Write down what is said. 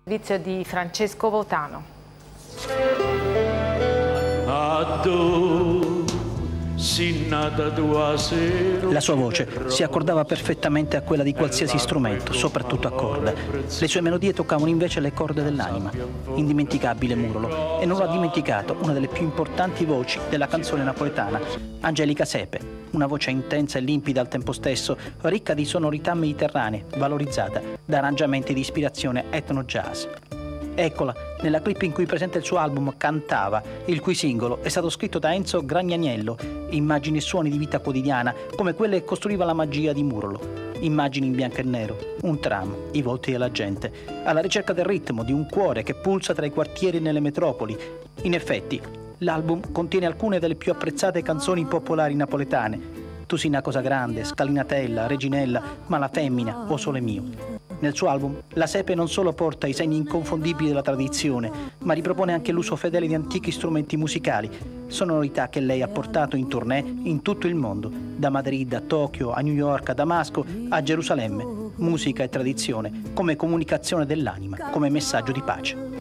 Servizio di Francesco Votano. La sua voce si accordava perfettamente a quella di qualsiasi strumento, soprattutto a corda. Le sue melodie toccavano invece le corde dell'anima. Indimenticabile Murolo, e non l'ha dimenticato una delle più importanti voci della canzone napoletana, Angelica Sepe. Una voce intensa e limpida al tempo stesso, ricca di sonorità mediterranee, valorizzata da arrangiamenti di ispirazione etno-jazz. Eccola, nella clip in cui presenta il suo album Cantava, il cui singolo è stato scritto da Enzo Gragnaniello, immagini e suoni di vita quotidiana, come quelle che costruiva la magia di Murolo. Immagini in bianco e nero, un tram, i volti della gente, alla ricerca del ritmo di un cuore che pulsa tra i quartieri e nelle metropoli. In effetti, l'album contiene alcune delle più apprezzate canzoni popolari napoletane. Tu sei una cosa grande, Scalinatella, Reginella, ma la femmina, o Sole mio. Nel suo album, la Sepe non solo porta i segni inconfondibili della tradizione, ma ripropone anche l'uso fedele di antichi strumenti musicali, sonorità che lei ha portato in tournée in tutto il mondo, da Madrid a Tokyo, a New York, a Damasco, a Gerusalemme. Musica e tradizione come comunicazione dell'anima, come messaggio di pace.